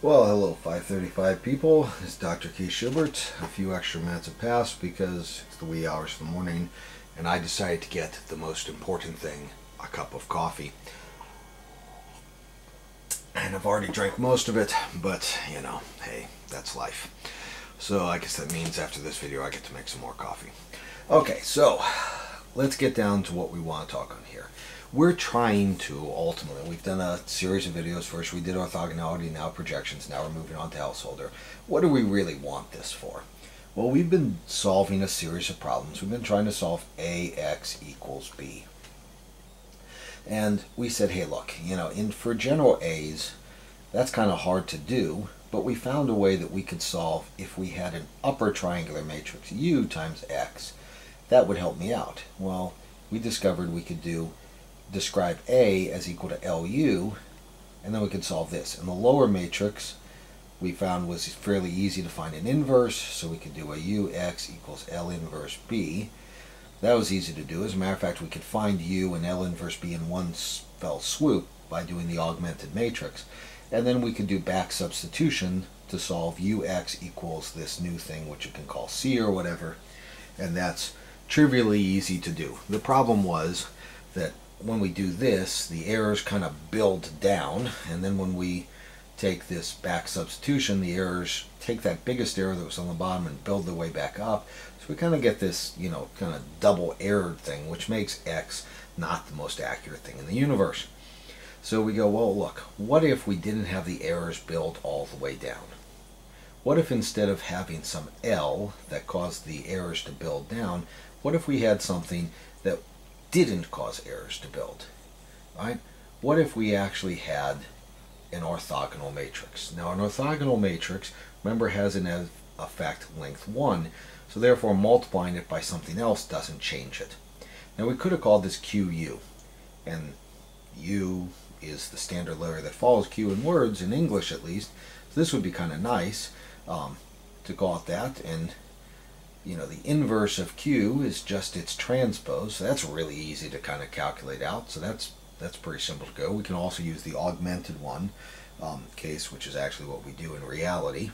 Well, hello 535 people. It's Dr. Keith Schubert. A few extra minutes have passed because it's the wee hours of the morning and I decided to get the most important thing, a cup of coffee. And I've already drank most of it, but you know, hey, that's life. So I guess that means after this video I get to make some more coffee. Okay, so let's get down to what we want to talk on here. We're trying to ultimately, we've done a series of videos. First we did orthogonality, now projections, now we're moving on to householder. What do we really want this for? Well, we've been solving a series of problems. We've been trying to solve AX equals B. And we said, hey look, you know, for general A's, that's kind of hard to do, but we found a way that we could solve if we had an upper triangular matrix U times X. That would help me out. Well, we discovered we could describe A as equal to LU, and then we could solve this. And the lower matrix we found was fairly easy to find an inverse, so we could do a UX equals L inverse B. That was easy to do. As a matter of fact, we could find U and L inverse B in one fell swoop by doing the augmented matrix. And then we could do back substitution to solve UX equals this new thing, which you can call C or whatever. And that's trivially easy to do. The problem was that when we do this, the errors kind of build down, and then when we take this back substitution, the errors take that biggest error that was on the bottom and build their way back up. So we kind of get this, you know, kind of double errored thing, which makes X not the most accurate thing in the universe. So we go, well, look, what if we didn't have the errors build all the way down? What if instead of having some L that caused the errors to build down, what if we had something that didn't cause errors to build? Right? What if we actually had an orthogonal matrix? Now, an orthogonal matrix, remember, has an effect length 1, so therefore multiplying it by something else doesn't change it. Now, we could have called this QU, and U is the standard letter that follows Q in words, in English at least, so this would be kind of nice to call it that. And you know, the inverse of Q is just its transpose, so that's really easy to kind of calculate out, so that's pretty simple to go. We can also use the augmented one case, which is actually what we do in reality.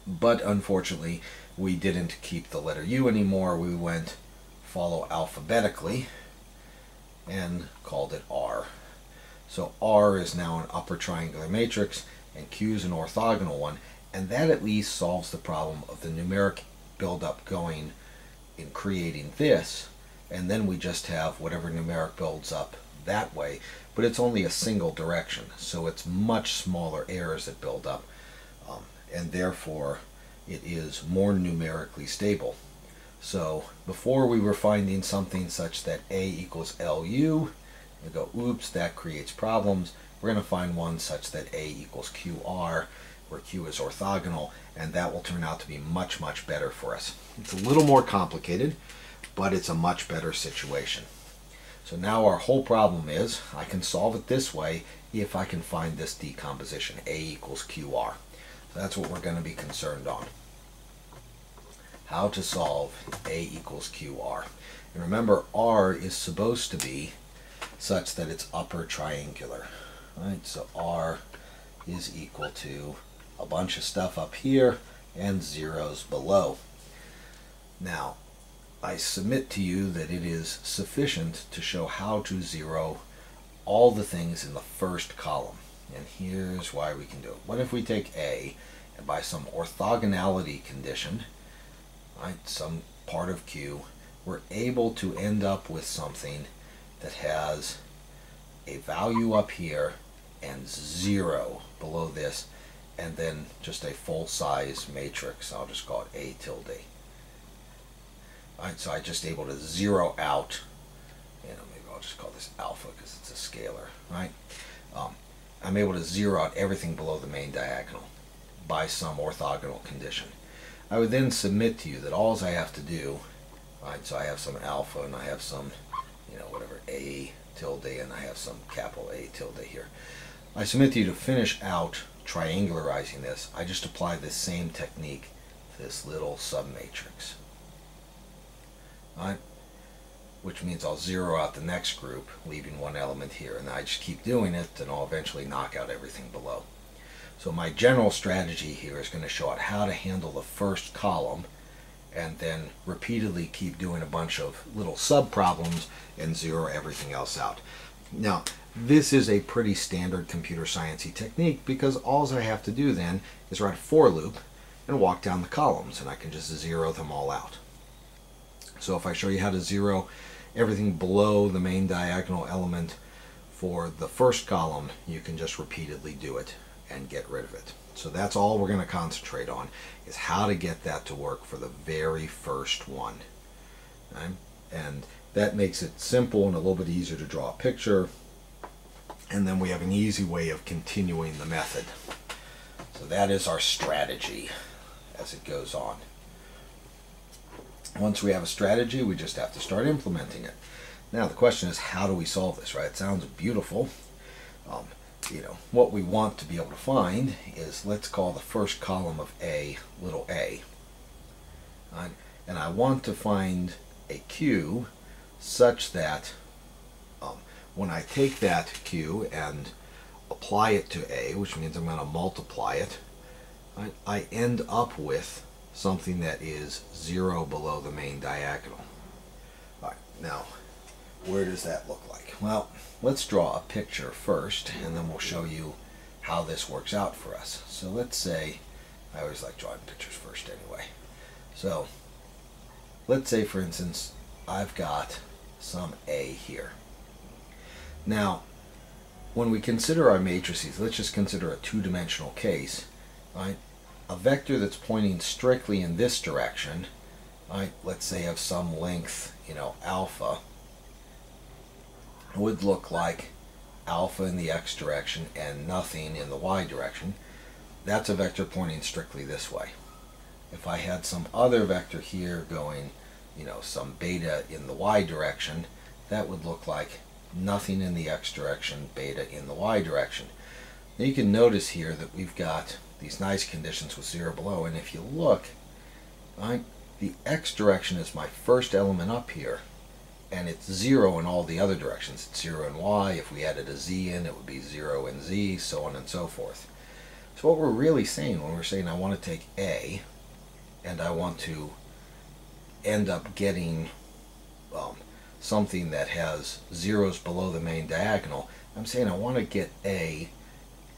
But unfortunately, we didn't keep the letter U anymore. We went follow alphabetically and called it R. So R is now an upper triangular matrix, and Q is an orthogonal one, and that at least solves the problem of the numeric build-up going in creating this, and then we just have whatever numeric builds up that way, but it's only a single direction, so it's much smaller errors that build up, and therefore it is more numerically stable. So before we were finding something such that A equals LU, we go, oops, that creates problems. We're going to find one such that A equals QR, where Q is orthogonal, and that will turn out to be much, much better for us. It's a little more complicated, but it's a much better situation. So now our whole problem is, I can solve it this way if I can find this decomposition, A equals QR. So that's what we're going to be concerned on. How to solve A equals QR. And remember, R is supposed to be such that it's upper triangular. Right? So R is equal to a bunch of stuff up here and zeros below. Now, I submit to you that it is sufficient to show how to zero all the things in the first column. And here's why we can do it. What if we take A, and by some orthogonality condition, right, some part of Q, we're able to end up with something that has a value up here and 0 below this, and then just a full-size matrix. I'll just call it A tilde. Alright, so I'm just able to zero out, you know, maybe I'll just call this alpha because it's a scalar, right? I'm able to zero out everything below the main diagonal by some orthogonal condition. I would then submit to you that all I have to do, right, so I have some alpha and I have some, you know, whatever, A tilde, and I have some capital A tilde here. I submit to you to finish out triangularizing this, I just apply this same technique to this little submatrix. Right? Which means I'll zero out the next group, leaving one element here, and I just keep doing it, and I'll eventually knock out everything below. So my general strategy here is going to show out how to handle the first column and then repeatedly keep doing a bunch of little sub-problems and zero everything else out. Now, this is a pretty standard computer science-y technique because all I have to do then is write a for loop and walk down the columns, and I can just zero them all out. So if I show you how to zero everything below the main diagonal element for the first column, you can just repeatedly do it and get rid of it. So that's all we're going to concentrate on, is how to get that to work for the very first one. Okay? And that makes it simple and a little bit easier to draw a picture. And then we have an easy way of continuing the method. So that is our strategy as it goes on. Once we have a strategy, we just have to start implementing it. Now the question is, how do we solve this, right? It sounds beautiful. What we want to be able to find is, let's call the first column of A little a. And I want to find a Q such that when I take that Q and apply it to A, which means I'm going to multiply it, I end up with something that is 0 below the main diagonal. All right, now, where does that look like? Well, let's draw a picture first, and then we'll show you how this works out for us. So let's say, I always like drawing pictures first anyway. So let's say, for instance, I've got some A here. Now, when we consider our matrices, let's just consider a two-dimensional case, right? A vector that's pointing strictly in this direction, right? Let's say of some length, alpha, would look like alpha in the x direction and nothing in the y direction. That's a vector pointing strictly this way. If I had some other vector here going, some beta in the y direction, that would look like nothing in the x direction, beta in the y direction. Now you can notice here that we've got these nice conditions with 0 below, and if you look, right, the x direction is my first element up here, and it's 0 in all the other directions. It's 0 in y. If we added a z in, it would be 0 in z, so on and so forth. So what we're really saying when we're saying I want to take A and I want to end up getting something that has zeros below the main diagonal, I'm saying I want to get A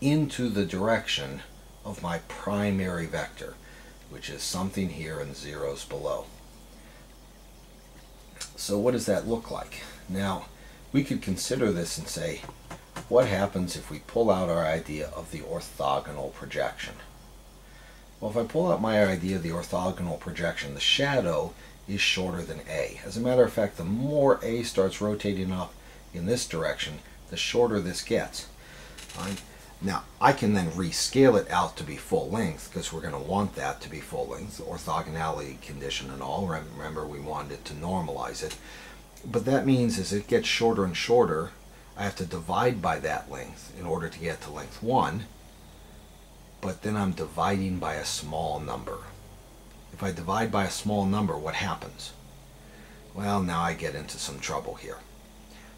into the direction of my primary vector, which is something here and zeros below. So what does that look like? Now, we could consider this and say, what happens if we pull out our idea of the orthogonal projection? Well, if I pull out my idea of the orthogonal projection, the shadow is shorter than A. As a matter of fact, the more A starts rotating up in this direction, the shorter this gets. Right? Now, I can then rescale it out to be full length, because we're going to want that to be full length, orthogonality condition and all. Remember, we wanted it to normalize it. But that means as it gets shorter and shorter, I have to divide by that length in order to get to length 1. But then I'm dividing by a small number. If I divide by a small number, what happens? Well, now I get into some trouble here.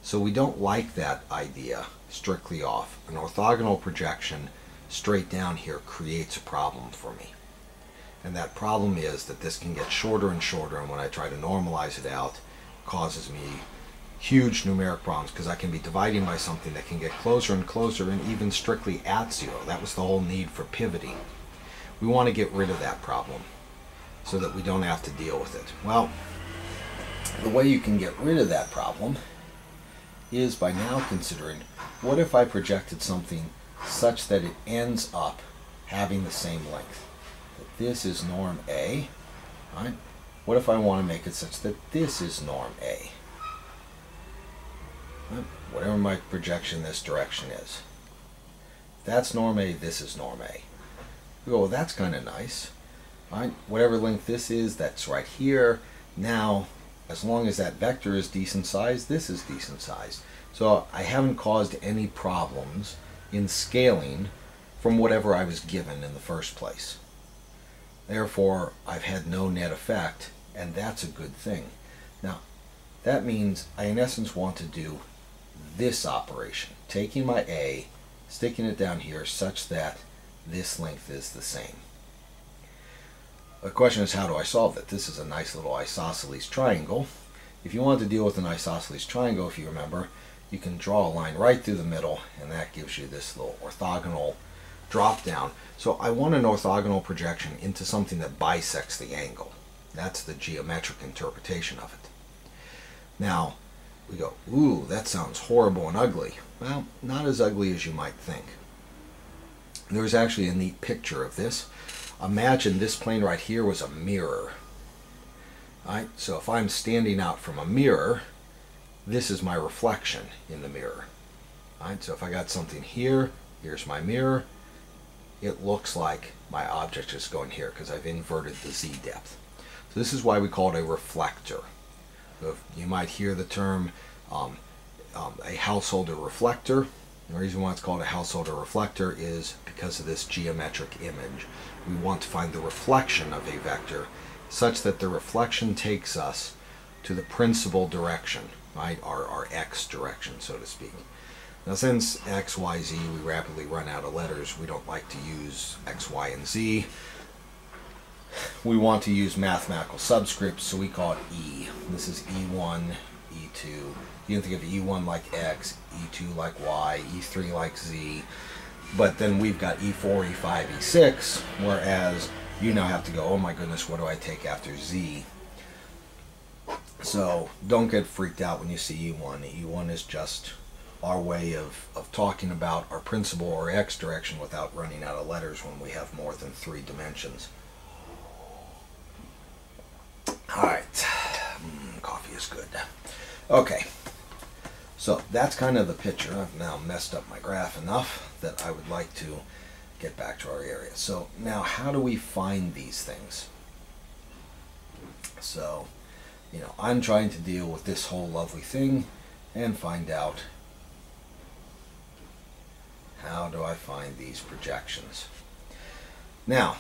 So we don't like that idea strictly off. An orthogonal projection straight down here creates a problem for me. And that problem is that this can get shorter and shorter, and when I try to normalize it out, it causes me huge numeric problems, because I can be dividing by something that can get closer and closer and even strictly at 0. That was the whole need for pivoting. We want to get rid of that problem so that we don't have to deal with it. Well, the way you can get rid of that problem is by now considering, what if I projected something such that it ends up having the same length? That this is norm A, right? What if I want to make it such that this is norm A? Right? Whatever my projection this direction is. If that's norm A, this is norm A. We go, well, that's kind of nice. Right? Whatever length this is, that's right here. Now, as long as that vector is decent size, this is decent size. So I haven't caused any problems in scaling from whatever I was given in the first place. Therefore, I've had no net effect, and that's a good thing. Now, that means I in essence want to do this operation, taking my A, sticking it down here such that this length is the same. The question is, how do I solve it? This is a nice little isosceles triangle. If you want to deal with an isosceles triangle, if you remember, you can draw a line right through the middle, and that gives you this little orthogonal drop down. So I want an orthogonal projection into something that bisects the angle. That's the geometric interpretation of it. Now, we go, ooh, that sounds horrible and ugly. Well, not as ugly as you might think. There's actually a neat picture of this. Imagine this plane right here was a mirror. Right? So if I'm standing out from a mirror, this is my reflection in the mirror. Right? So if I got something here, here's my mirror, it looks like my object is going here because I've inverted the z depth. So this is why we call it a reflector. So you might hear the term a householder reflector. The reason why it's called a householder reflector is because of this geometric image. We want to find the reflection of a vector such that the reflection takes us to the principal direction, right? Our x direction, so to speak. Now, since x, y, z, we rapidly run out of letters, we don't like to use x, y, and z. We want to use mathematical subscripts, so we call it E. This is E1, E2. You can think of E1 like X, E2 like Y, E3 like Z. But then we've got E4, E5, E6, whereas you now have to go, oh my goodness, what do I take after Z? So don't get freaked out when you see E1. E1 is just our way of talking about our principal or X direction without running out of letters when we have more than 3 dimensions. Alright, coffee is good. Okay, so that's kind of the picture. I've now messed up my graph enough that I would like to get back to our area. So now how do we find these things? So, you know, I'm trying to deal with this whole lovely thing and find out, how do I find these projections? Now,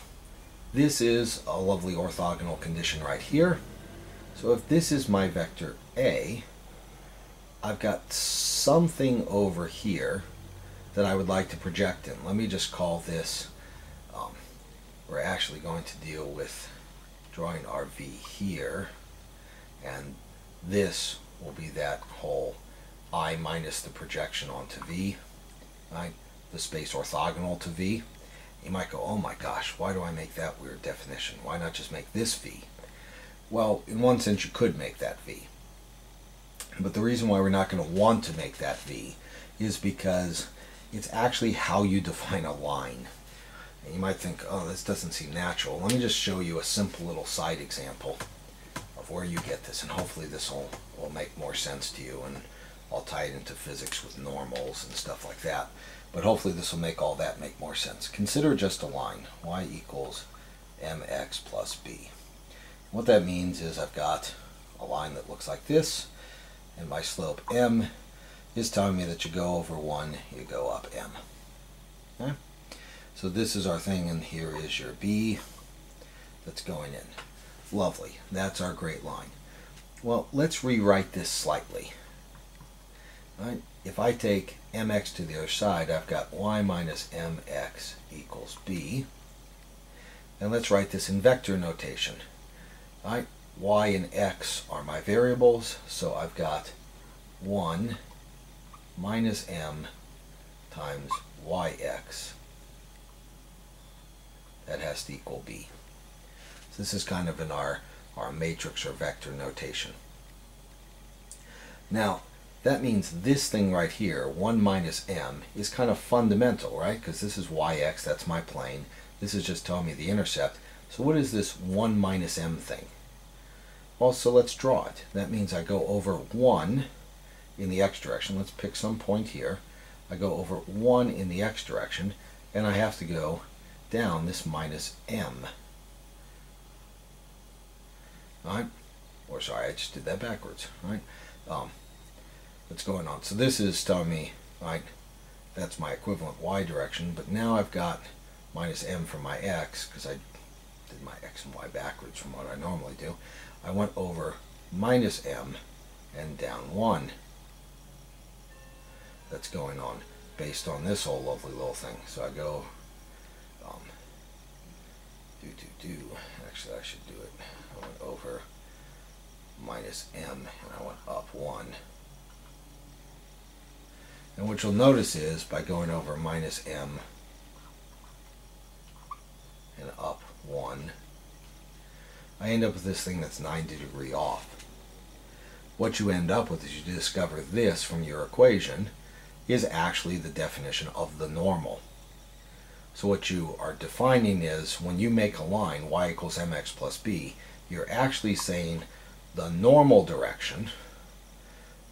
this is a lovely orthogonal condition right here. So if this is my vector A, I've got something over here that I would like to project in. Let me just call this, we're actually going to deal with drawing our V here, and this will be that whole I minus the projection onto V, right? The space orthogonal to V. You might go, oh my gosh, why do I make that weird definition? Why not just make this V? Well, in one sense you could make that V. But the reason why we're not going to want to make that V is because it's actually how you define a line. And you might think, oh, this doesn't seem natural. Let me just show you a simple little side example of where you get this, and hopefully this will make more sense to you, and I'll tie it into physics with normals and stuff like that. But hopefully this will make all that make more sense. Consider just a line, y equals mx plus b. What that means is I've got a line that looks like this, and my slope m is telling me that you go over 1, you go up m. Okay? So this is our thing, and here is your b that's going in. Lovely. That's our great line. Well, let's rewrite this slightly. Right? If I take mx to the other side, I've got y minus mx equals b. And let's write this in vector notation. Right? Y and x are my variables, so I've got 1 minus m times yx. That has to equal b. So this is kind of in our matrix or vector notation. Now, that means this thing right here, 1 minus m, is kind of fundamental, right? Because this is yx, that's my plane. This is just telling me the intercept. So what is this 1 minus m thing? Well, so let's draw it. That means I go over 1 in the x direction. Let's pick some point here. I go over 1 in the x direction, and I have to go down this minus m. Right? Or sorry, I just did that backwards. Right? What's going on? So this is telling me, right, that's my equivalent y direction, but now I've got minus m for my x, because I did my x and y backwards from what I normally do. I went over minus m and down 1. That's going on based on this whole lovely little thing. So I go Actually, I should do it. I went over minus m, and I went up 1. And what you'll notice is, by going over minus m and up 1, I end up with this thing that's 90 degrees off. What you end up with is you discover this from your equation is actually the definition of the normal. So what you are defining is, when you make a line y equals mx plus b, you're actually saying the normal direction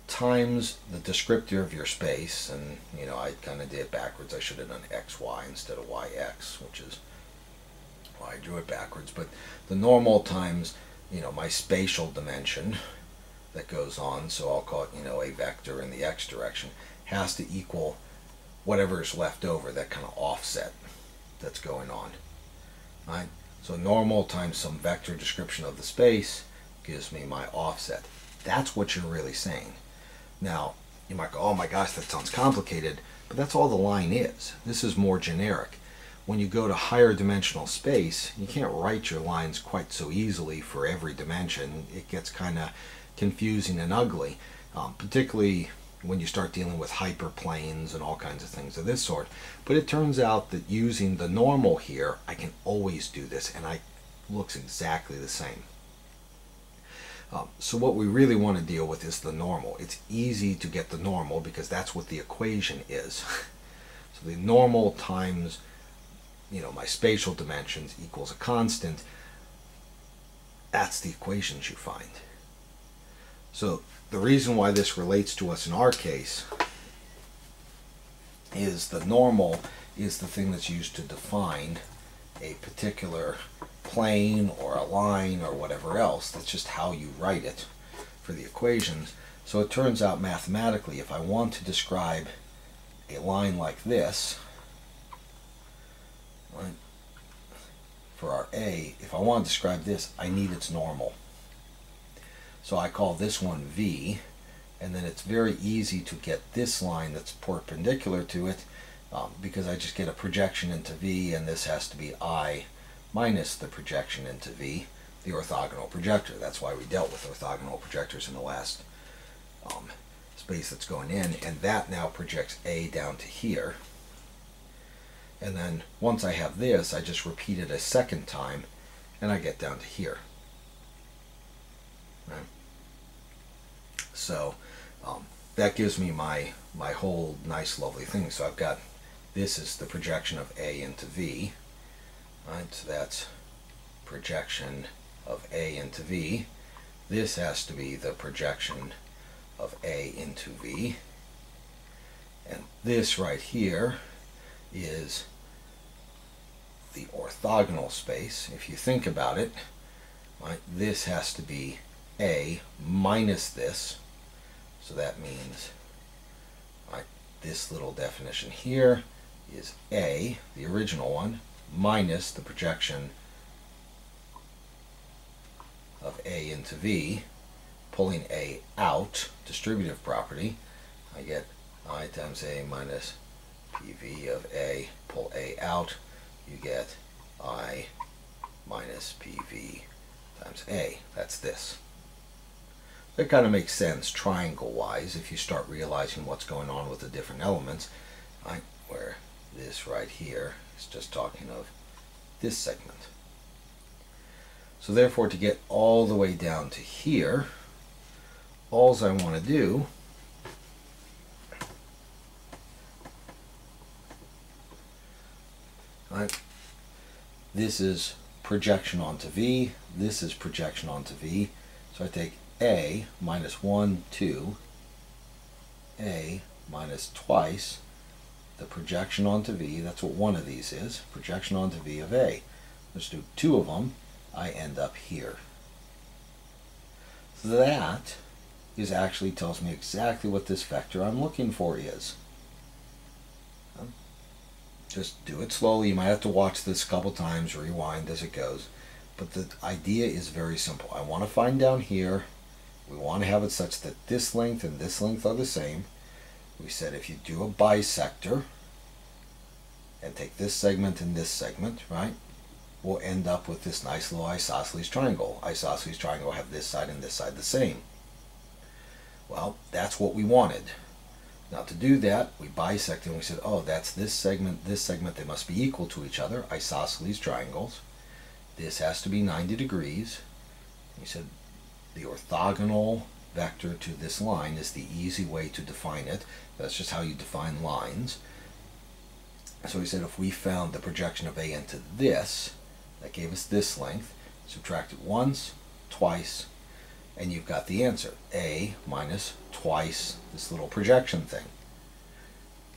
times the descriptor of your space. And you know, I kind of did it backwards. I should have done xy instead of yx, which is why I drew it backwards. But the normal times, you know, my spatial dimension that goes on, so I'll call it, you know, a vector in the x direction, has to equal whatever is left over, that kind of offset that's going on, right? So normal times some vector description of the space gives me my offset. That's what you're really saying. Now, you might go, oh my gosh, that sounds complicated, but that's all the line is. This is more generic. When you go to higher dimensional space, you can't write your lines quite so easily for every dimension. It gets kind of confusing and ugly, particularly when you start dealing with hyperplanes and all kinds of things of this sort. But it turns out that using the normal here, I can always do this, and it looks exactly the same. So what we really want to deal with is the normal. It's easy to get the normal because that's what the equation is. So the normal times, you know, my spatial dimensions equals a constant. That's the equations you find. So the reason why this relates to us in our case is the normal is the thing that's used to define a particular plane or a line or whatever else. That's just how you write it for the equations. So it turns out mathematically, if I want to describe a line like this, right, for our A, if I want to describe this, I need its normal. So I call this one V, and then it's very easy to get this line that's perpendicular to it, because I just get a projection into V, and this has to be I minus the projection into V, the orthogonal projector. That's why we dealt with orthogonal projectors in the last space that's going in, and that now projects A down to here. And then once I have this, I just repeat it a second time, and I get down to here. Right? So that gives me my whole nice lovely thing. So I've got, this is the projection of A into V, right? So that's projection of A into V. This has to be the projection of A into V, and this right here is the orthogonal space. If you think about it, right, this has to be A minus this. So that means, right, this little definition here is A, the original one, minus the projection of A into V. Pulling A out, distributive property, I get I times A minus PV of A. Pull A out, you get I minus PV times A. That's this. That kind of makes sense triangle-wise if you start realizing what's going on with the different elements, right? Where this right here is just talking of this segment. So therefore, to get all the way down to here, all I want to do right, this is projection onto V, this is projection onto V, so I take A minus 1, 2, A minus twice the projection onto V, that's what one of these is, projection onto V of A. Let's do two of them, I end up here. So that is actually tells me exactly what this vector I'm looking for is. Just do it slowly. You might have to watch this a couple times, rewind as it goes. But the idea is very simple. I want to find down here, we want to have it such that this length and this length are the same. We said if you do a bisector and take this segment and this segment, right? we'll end up with this nice little isosceles triangle. Isosceles triangle will have this side and this side the same. Well, that's what we wanted. Now to do that, we bisected and we said, oh, that's this segment, they must be equal to each other, isosceles triangles. This has to be 90 degrees. We said the orthogonal vector to this line is the easy way to define it. That's just how you define lines. So we said if we found the projection of A into this, that gave us this length, subtract it once, twice, and you've got the answer. A minus twice this little projection thing.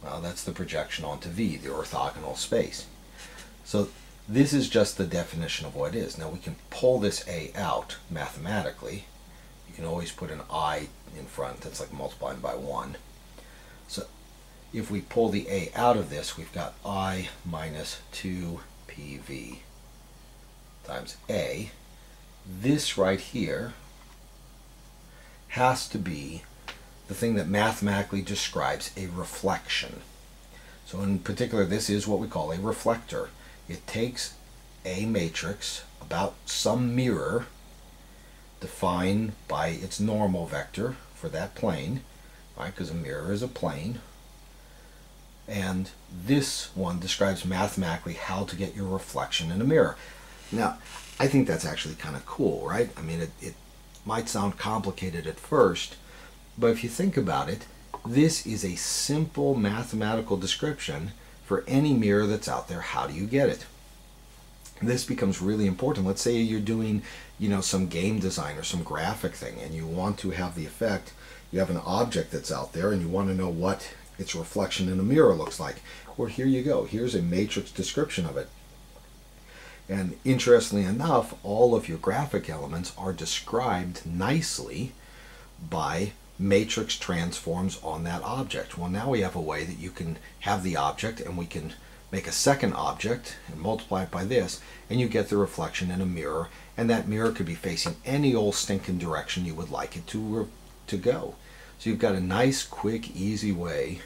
Well, that's the projection onto V, the orthogonal space. So this is just the definition of what it is. Now we can pull this A out mathematically. You can always put an I in front. That's like multiplying by 1. So if we pull the A out of this, we've got I minus 2PV times A. This right here has to be the thing that mathematically describes a reflection. So in particular, this is what we call a reflector. It takes a matrix about some mirror defined by its normal vector for that plane, right? Because a mirror is a plane. And this one describes mathematically how to get your reflection in a mirror. Now, I think that's actually kind of cool, right? I mean, it might sound complicated at first, but if you think about it, this is a simple mathematical description for any mirror that's out there. How do you get it? This becomes really important. Let's say you're doing, some game design or some graphic thing, and you want to have the effect. You have an object that's out there, and you want to know what its reflection in a mirror looks like. Well, here you go. Here's a matrix description of it. And interestingly enough, all of your graphic elements are described nicely by matrix transforms on that object. Well, now we have a way that you can have the object and we can make a second object and multiply it by this, and you get the reflection in a mirror, and that mirror could be facing any old stinking direction you would like it to go. So you've got a nice, quick, easy way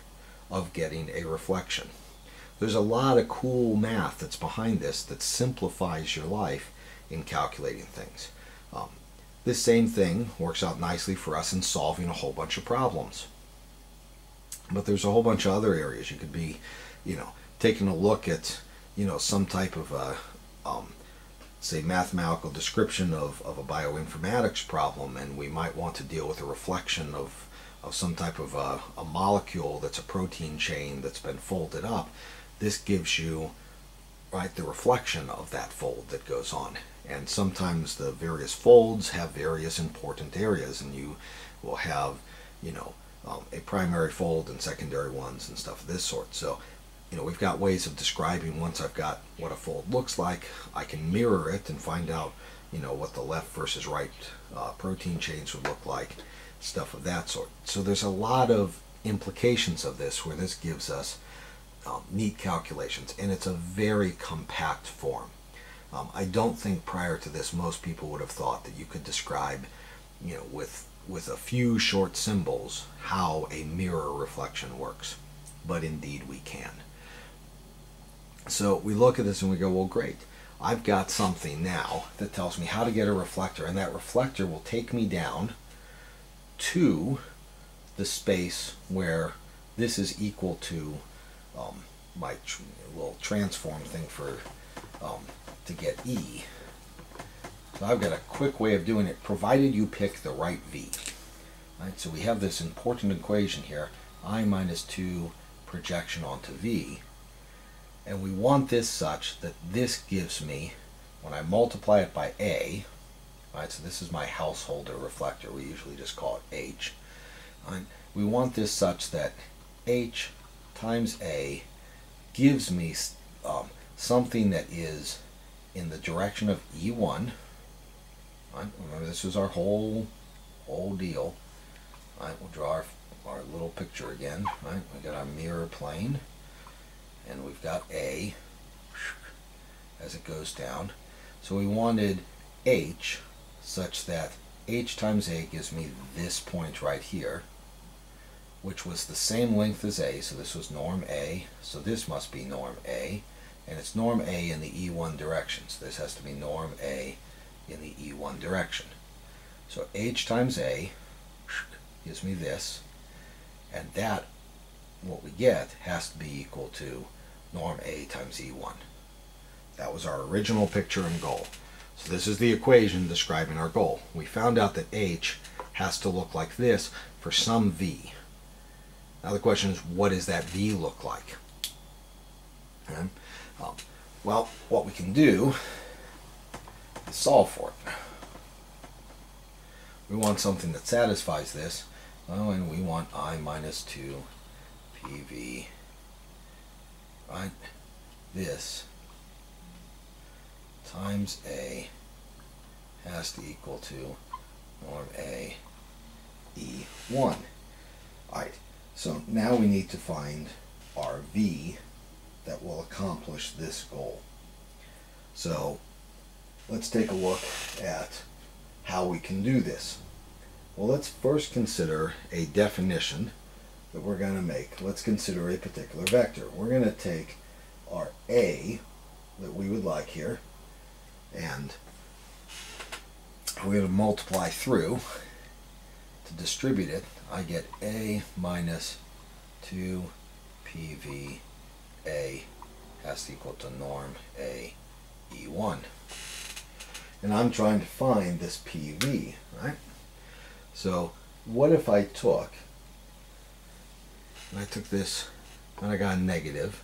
of getting a reflection. There's a lot of cool math that's behind this that simplifies your life in calculating things. This same thing works out nicely for us in solving a whole bunch of problems. But there's a whole bunch of other areas. You could be, taking a look at, some type of say mathematical description of a bioinformatics problem, and we might want to deal with a reflection of some type of a molecule that's a protein chain that's been folded up. This gives you, right, the reflection of that fold that goes on. And sometimes the various folds have various important areas, and you will have, a primary fold and secondary ones and stuff of this sort. So, we've got ways of describing. Once I've got what a fold looks like, I can mirror it and find out, what the left versus right protein chains would look like, stuff of that sort. So there's a lot of implications of this where this gives us neat calculations, and it's a very compact form. I don't think prior to this most people would have thought that you could describe, with a few short symbols how a mirror reflection works, but indeed we can. So we look at this and we go, well, great. I've got something now that tells me how to get a reflector, and that reflector will take me down to the space where this is equal to my little transform thing for to get E. So I've got a quick way of doing it, provided you pick the right V. Right, so we have this important equation here, I minus 2 projection onto V, and we want this such that this gives me, when I multiply it by A, right, so this is my householder reflector, we usually just call it H. Right, we want this such that H times A gives me something that is in the direction of E1. Right? Remember, this is our whole deal. Right? We'll draw our little picture again. Right? We got our mirror plane, and we've got A as it goes down. So we wanted H such that H times A gives me this point right here, which was the same length as A, so this was norm A, so this must be norm A, and it's norm A in the E1 direction. So this has to be norm A in the E1 direction. So H times A gives me this, and that, what we get, has to be equal to norm A times E1. That was our original picture and goal. So this is the equation describing our goal. We found out that H has to look like this for some V. Now the question is, what does that V look like? Okay. Well, what we can do is solve for it. We want something that satisfies this. Oh, and we want I minus 2 PV, right? This times A has to equal to norm A E1. Alright, so now we need to find our V that will accomplish this goal. So let's take a look at how we can do this. Well, let's first consider a definition that we're going to make. Let's consider a particular vector. We're going to take our A that we would like here, and we're going to multiply through to distribute it. I get A minus 2 PV A has to equal to norm A E1. And I'm trying to find this PV, right? So what if I took this and I got a negative?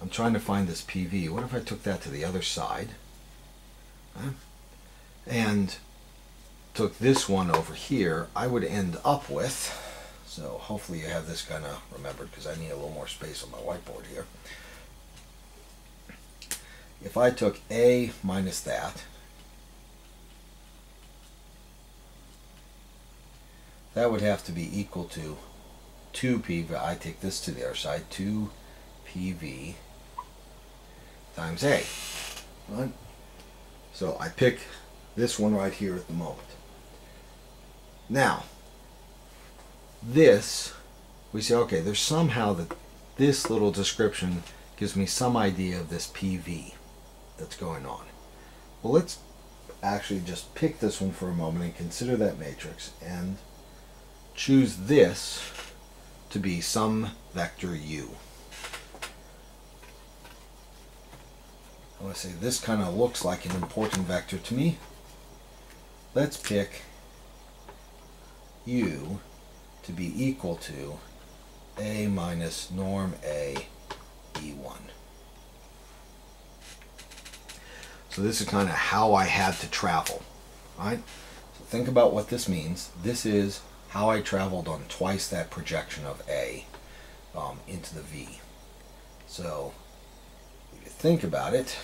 I'm trying to find this PV. What if I took that to the other side, right, and took this one over here? I would end up with, so hopefully you have this kind of remembered because I need a little more space on my whiteboard here. If I took A minus that, that would have to be equal to 2 PV. I take this to the other side, 2 PV times A. Right? So I pick this one right here at the moment. Now, this, we say, okay, there's somehow that this little description gives me some idea of this PV that's going on. Well, let's actually just pick this one for a moment and consider that matrix and choose this to be some vector U. I want to say this kind of looks like an important vector to me. Let's pick U to be equal to A minus norm A E1. So this is kind of how I had to travel, right? So think about what this means. This is how I traveled on twice that projection of A into the V. So if you think about it,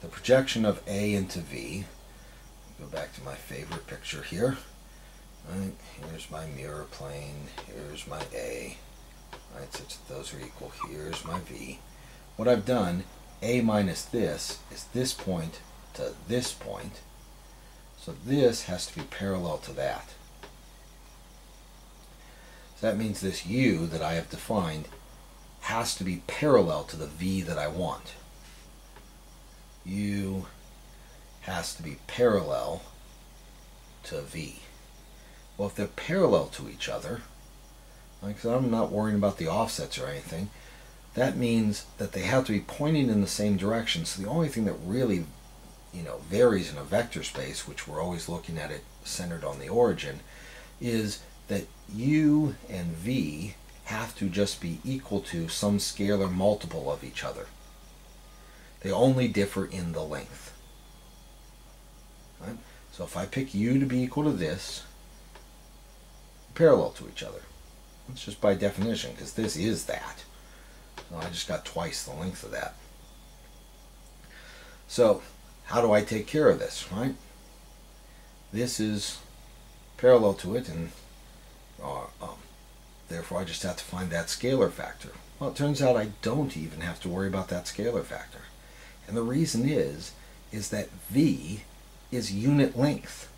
the projection of A into V, go back to my favorite picture here. Right, here's my mirror plane, here's my A, right, such that those are equal. Here's my V. What I've done, A minus this is this point to this point, so this has to be parallel to that. So that means this U that I have defined has to be parallel to the V that I want. U has to be parallel to V. Well, if they're parallel to each other, like I'm not worrying about the offsets or anything, that means that they have to be pointing in the same direction. So the only thing that really, varies in a vector space, which we're always looking at it centered on the origin, is that U and V have to just be equal to some scalar multiple of each other. They only differ in the length. Right? So if I pick U to be equal to this, parallel to each other. That's just by definition, because this is that. So I just got twice the length of that. So how do I take care of this, right? This is parallel to it, and therefore I just have to find that scalar factor. Well, it turns out I don't even have to worry about that scalar factor. And the reason is that V is unit length.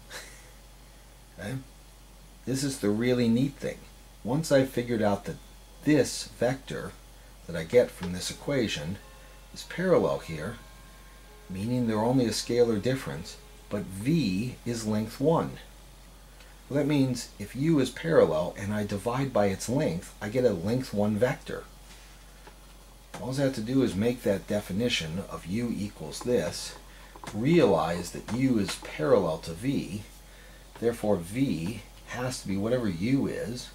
Okay? This is the really neat thing. Once I figured out that this vector that I get from this equation is parallel here, meaning they're only a scalar difference, but v is length 1. Well, that means if u is parallel and I divide by its length, I get a length 1 vector. All I have to do is make that definition of u equals this, realize that u is parallel to v, therefore v has to be whatever u is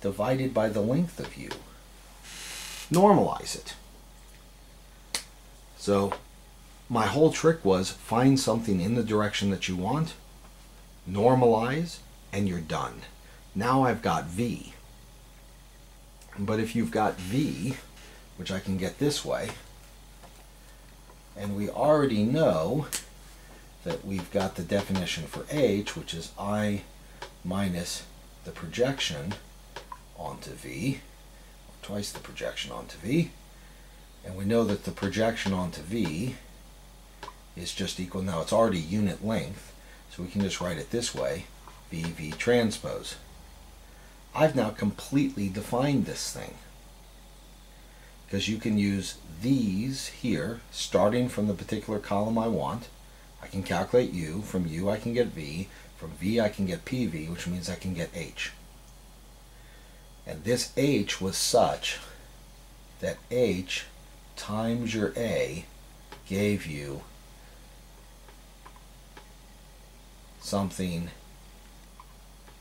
divided by the length of u. Normalize it. So my whole trick was find something in the direction that you want, normalize, and you're done. Now I've got v. But if you've got v, which I can get this way, and we already know that we've got the definition for h, which is I minus the projection onto v, twice the projection onto v, and we know that the projection onto v is just equal, now it's already unit length, so we can just write it this way, v transpose. I've now completely defined this thing, because you can use these here, starting from the particular column I want. I can calculate u, from u I can get v, from v I can get pv, which means I can get h. And this h was such that h times your a gave you something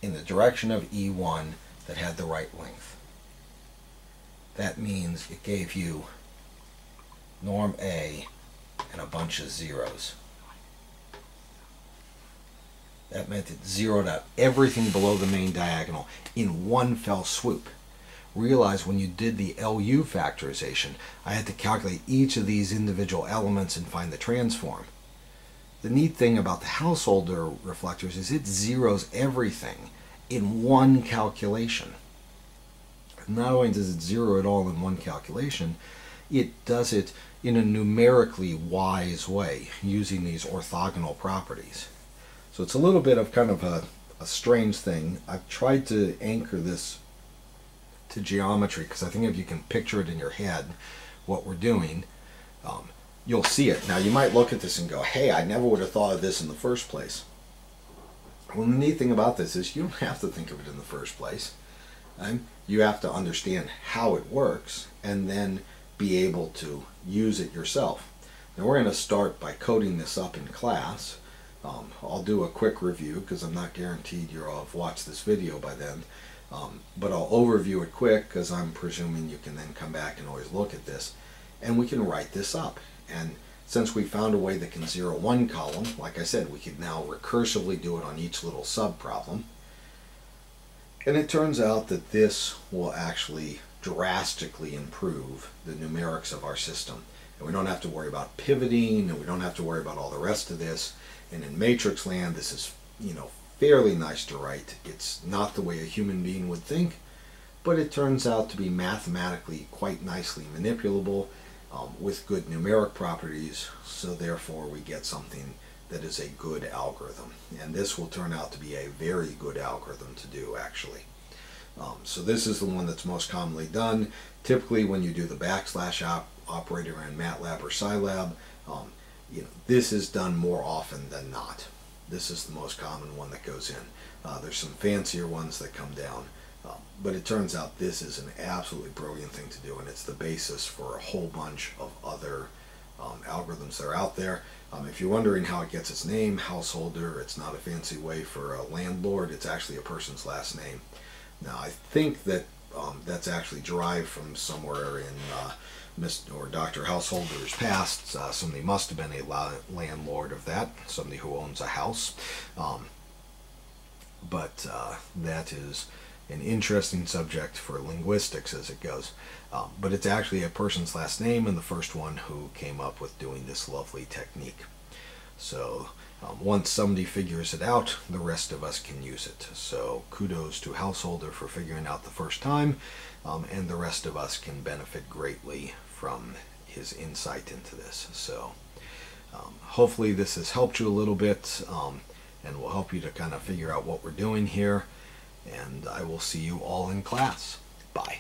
in the direction of E1 that had the right length. That means it gave you norm A and a bunch of zeros. That meant it zeroed out everything below the main diagonal in one fell swoop. Realize when you did the LU factorization, I had to calculate each of these individual elements and find the transform. The neat thing about the householder reflectors is it zeroes everything in one calculation. Not only does it zero it all in one calculation, it does it in a numerically wise way using these orthogonal properties. So it's a little bit of kind of a strange thing. I've tried to anchor this to geometry because I think if you can picture it in your head what we're doing, you'll see it. Now you might look at this and go, hey, I never would have thought of this in the first place. Well, the neat thing about this is you don't have to think of it in the first place. You have to understand how it works and then be able to use it yourself. Now we're going to start by coding this up in class. I'll do a quick review because I'm not guaranteed you'll have watched this video by then. But I'll overview it quick because I'm presuming you can then come back and always look at this. And we can write this up. And since we found a way that can zero one column, like I said, we could now recursively do it on each little sub-problem. And it turns out that this will actually drastically improve the numerics of our system. And we don't have to worry about pivoting, and we don't have to worry about all the rest of this. And in matrix land, this is, fairly nice to write. It's not the way a human being would think, but it turns out to be mathematically quite nicely manipulable with good numeric properties, so therefore we get something that is a good algorithm. And this will turn out to be a very good algorithm to do, actually. So this is the one that's most commonly done. Typically when you do the backslash operator in MATLAB or Scilab, this is done more often than not. This is the most common one that goes in. There's some fancier ones that come down. But it turns out this is an absolutely brilliant thing to do, and it's the basis for a whole bunch of other algorithms that are out there. If you're wondering how it gets its name, householder, it's not a fancy way for a landlord, it's actually a person's last name. Now I think that that's actually derived from somewhere in Dr. Householder's past. Somebody must have been a landlord of that, somebody who owns a house. But that is an interesting subject for linguistics as it goes. But it's actually a person's last name and the first one who came up with doing this lovely technique. So once somebody figures it out, the rest of us can use it. So kudos to Householder for figuring out the first time, and the rest of us can benefit greatly from his insight into this. So hopefully this has helped you a little bit, and will help you to kind of figure out what we're doing here. And I will see you all in class. Bye.